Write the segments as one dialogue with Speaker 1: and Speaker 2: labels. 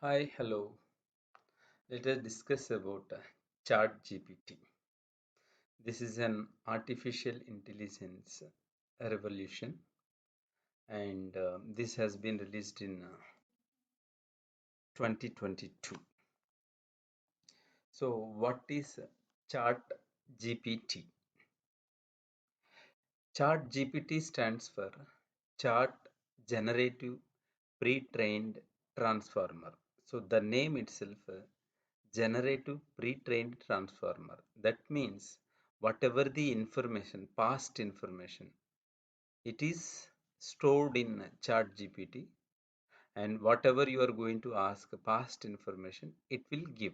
Speaker 1: Hi, hello. Let us discuss about ChatGPT. This is an artificial intelligence revolution, and this has been released in 2022. So, what is ChatGPT? ChatGPT stands for Chart Generative Pre-trained Transformer. So, the name itself generative pre-trained transformer. That means whatever the information, past information, it is stored in ChatGPT, and whatever you are going to ask past information, it will give.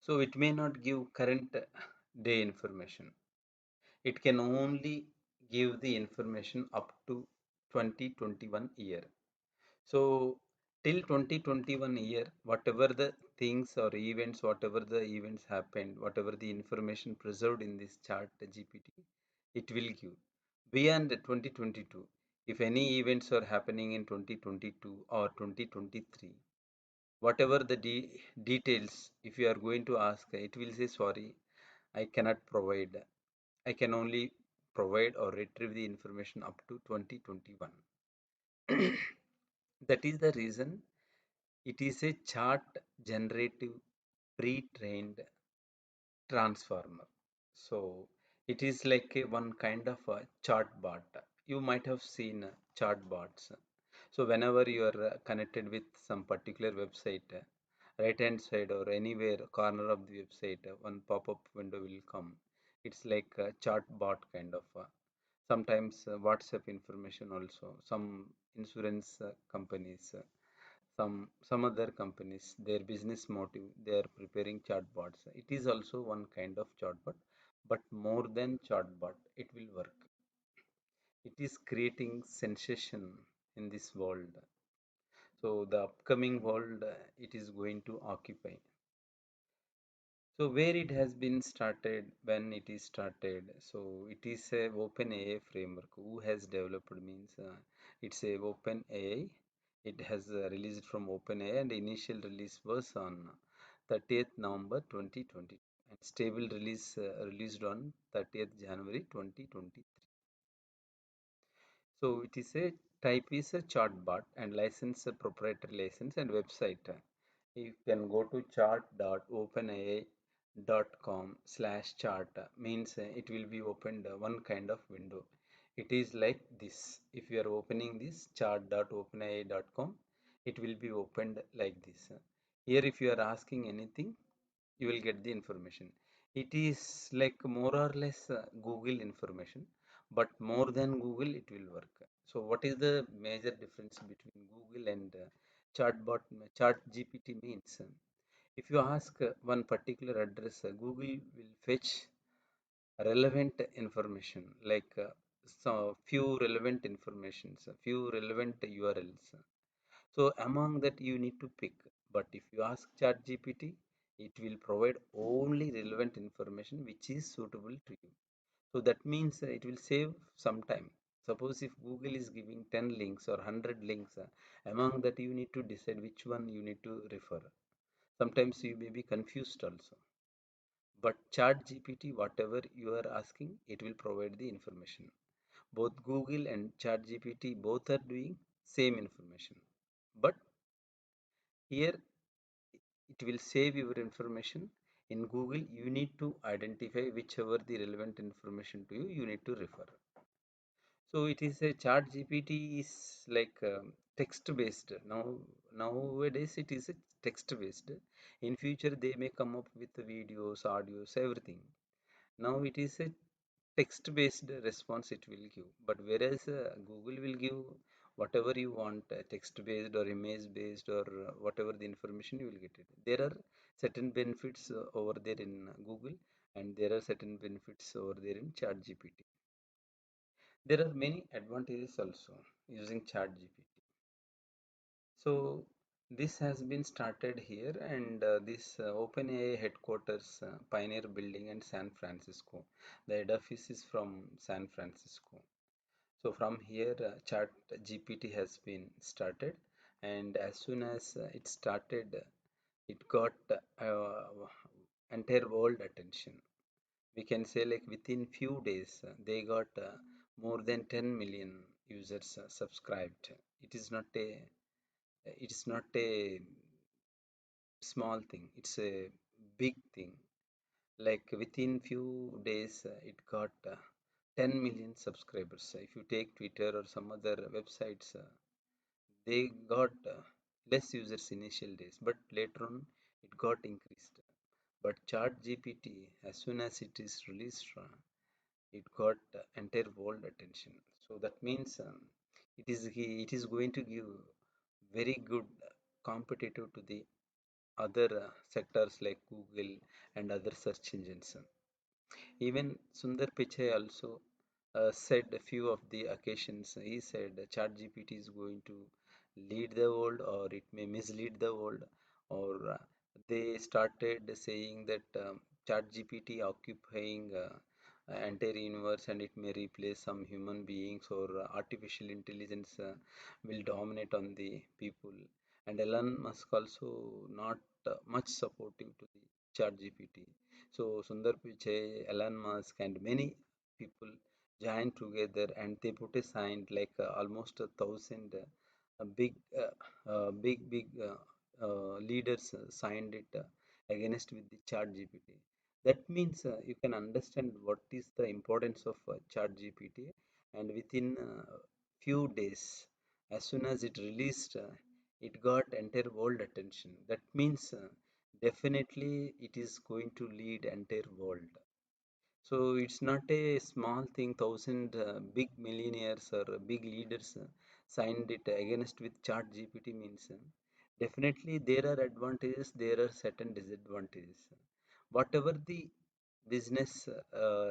Speaker 1: So it may not give current day information. It can only give the information up to 2021 year. So till 2021 year, whatever the things or events, whatever the events happened, whatever the information preserved in this chart GPT, it will give. Beyond 2022, if any events are happening in 2022 or 2023, whatever the details, if you are going to ask, it will say sorry, I cannot provide. I can only provide or retrieve the information up to 2021. That is the reason it is a chart generative pre-trained transformer. So it is like a one kind of a chart bot. You might have seen chart bots. So whenever you are connected with some particular website, right hand side or anywhere corner of the website, one pop-up window will come. It's like a chart bot kind of. Sometimes WhatsApp information also. Some insurance companies. Some other companies, their business motive, they are preparing chatbots. It is also one kind of chatbot, but more than chatbot, it will work. It is creating sensation in this world. So the upcoming world, it is going to occupy. So where it has been started, when it is started, so it is a open AI framework. Who has developed means it's a open AI. It has released from open AI, and the initial release was on 30th November 2020, and stable release released on 30th January 2023. So it is a type is a chatbot and license a proprietary license and website. You can go to chart.openai.com/chart means it will be opened one kind of window. It is like this. If you are opening this chart.openai.com, it will be opened like this. Here, if you are asking anything, you will get the information. It is like more or less Google information, but more than Google it will work. So what is the major difference between Google and chatbot? Chat GPT means if you ask one particular address, Google will fetch relevant information like so few relevant informations, a few relevant URLs. So among that you need to pick. But if you ask ChatGPT, it will provide only relevant information which is suitable to you. So that means it will save some time. Suppose if Google is giving 10 links or 100 links, among that you need to decide which one you need to refer. Sometimes you may be confused also. But ChatGPT, whatever you are asking, it will provide the information. Both Google and ChatGPT both are doing same information. But here it will save your information. In Google, you need to identify whichever the relevant information to you, you need to refer. So it is a chat GPT is like text based. Nowadays it is a text based. In future they may come up with videos, audios, everything. Now it is a text based response it will give, but whereas Google will give whatever you want, text based or image based or whatever the information you will get it. There are certain benefits over there in Google, and there are certain benefits over there in chat GPT. There are many advantages also using chat GPT. So this has been started here, and this OpenAI headquarters, Pioneer Building in San Francisco. The head office is from San Francisco. So from here, Chat GPT has been started, and as soon as it started, it got entire world attention. We can say like within few days they got more than 10 million users subscribed. It is not a small thing, it's a big thing. Like within few days it got 10 million subscribers. If you take Twitter or some other websites, they got less users initial days, but later on it got increased. But chat gpt, as soon as it is released, it got entire world attention. So that means it is going to give very good competitive to the other sectors like Google and other search engines. Even Sundar Pichai also said a few of the occasions. He said ChatGPT is going to lead the world, or it may mislead the world. Or they started saying that ChatGPT occupying entire universe and it may replace some human beings, or artificial intelligence will dominate on the people. And Elon Musk also not much supportive to the ChatGPT. So Sundar Pichai, Elon Musk, and many people joined together and they put a sign like almost 1,000 leaders signed it against with the Chat GPT. That means you can understand what is the importance of Chat GPT. And within few days, as soon as it released, it got entire world attention. That means definitely it is going to lead entire world. So it's not a small thing. Thousand big millionaires or big leaders signed it against with Chat GPT means definitely there are advantages, there are certain disadvantages. Whatever the business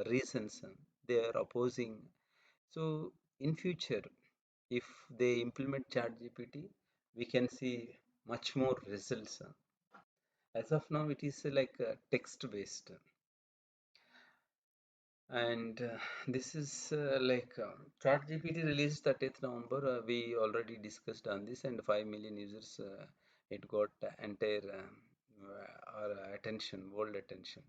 Speaker 1: reasons they are opposing. So in future, if they implement Chat GPT, we can see much more results. As of now, it is like text based. And this is ChatGPT released 30th November. We already discussed on this, and 5 million users. It got entire our attention, world attention.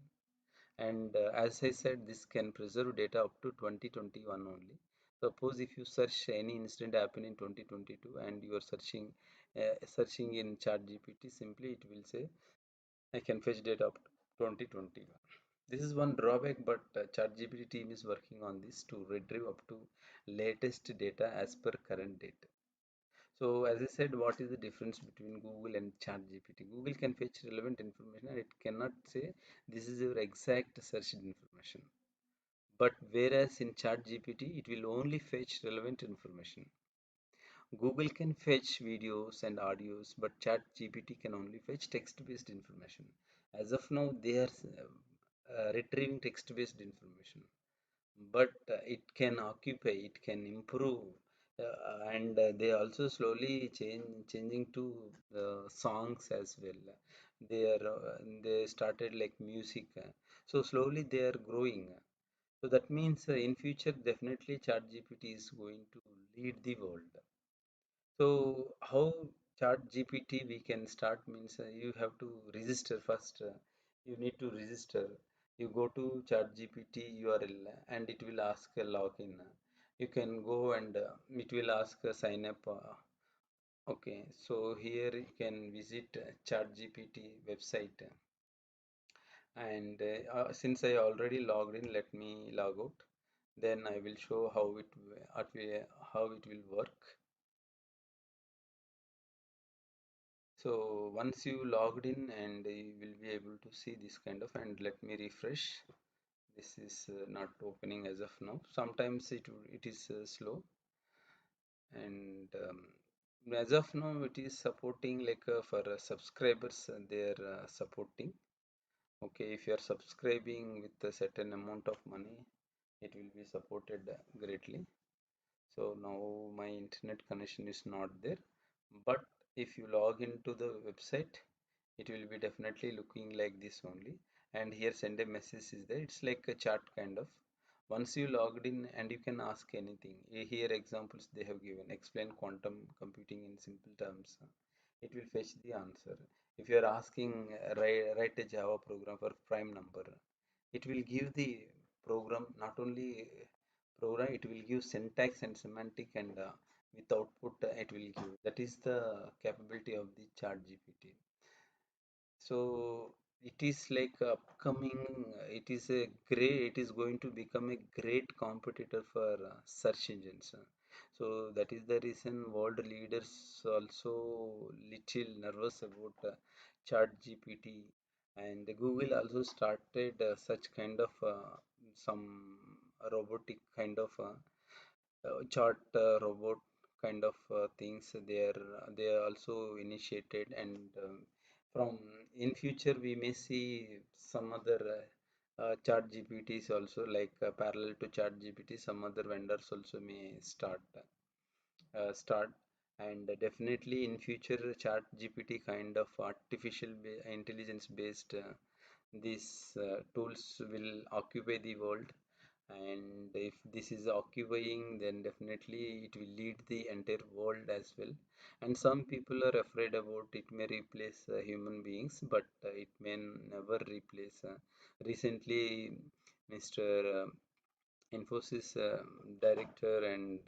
Speaker 1: And as I said, this can preserve data up to 2021 only. Suppose if you search any incident happened in 2022 and you are searching in ChatGPT, simply it will say I can fetch data up to 2021. This is one drawback, but ChatGPT team is working on this to retrieve up to latest data as per current date. So as I said, what is the difference between Google and ChatGPT? Google can fetch relevant information and it cannot say this is your exact searched information. But whereas in ChatGPT, it will only fetch relevant information. Google can fetch videos and audios, but ChatGPT can only fetch text-based information. As of now, they are retrieving text-based information, but it can occupy, it can improve, and they also slowly changing to songs as well. They started like music, so slowly they are growing. So that means in future definitely ChatGPT is going to lead the world. So how Chat GPT we can start means you have to register first. You need to register. You go to Chat GPT URL and it will ask a login. You can go and it will ask a sign up. Okay, so here you can visit Chat GPT website. And since I already logged in, let me log out. Then I will show how it will work. So once you logged in and you will be able to see this kind of, and let me refresh. This is not opening as of now. Sometimes it is slow, and as of now it is supporting like for subscribers they are supporting. Okay, if you are subscribing with a certain amount of money, it will be supported greatly. So now my internet connection is not there, but if you log into the website, it will be definitely looking like this only. And here send a message is there, it's like a chat kind of, Once you logged in and you can ask anything. Here examples they have given. Explain quantum computing in simple terms. It will fetch the answer. If you are asking write a Java program for prime number, it will give the program, not only program, it will give syntax and semantic, and with output it will give. That is the capability of the chat GPT. So it is like upcoming, it is a great, it is going to become a great competitor for search engines. So that is the reason world leaders also little nervous about chat GPT, and Google also started such kind of some robotic kind of chart robot kind of things they are also initiated, and from in future we may see some other chat GPTs also, like parallel to chat GPT, some other vendors also may start, and definitely in future chat GPT kind of intelligence based these tools will occupy the world. And if this is occupying, then definitely it will lead the entire world as well. And some people are afraid about it may replace human beings, but it may never replace. Recently Mr. Infosys director and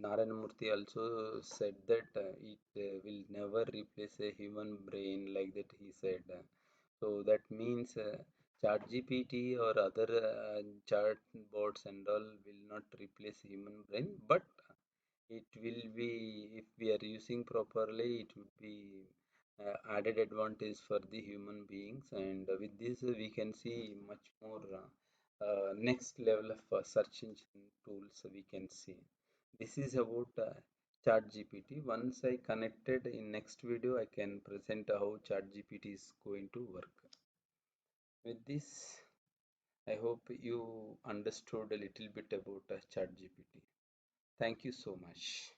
Speaker 1: Narayana Murthy also said that it will never replace a human brain, like that he said. So that means ChatGPT or other chat bots and all will not replace human brain, but it will be, if we are using properly, it would be added advantage for the human beings. And with this we can see much more next level of search engine tools we can see. This is about chat gpt. Once I connected in next video, I can present how chat gpt is going to work. With this, I hope you understood a little bit about chat gpt. Thank you so much.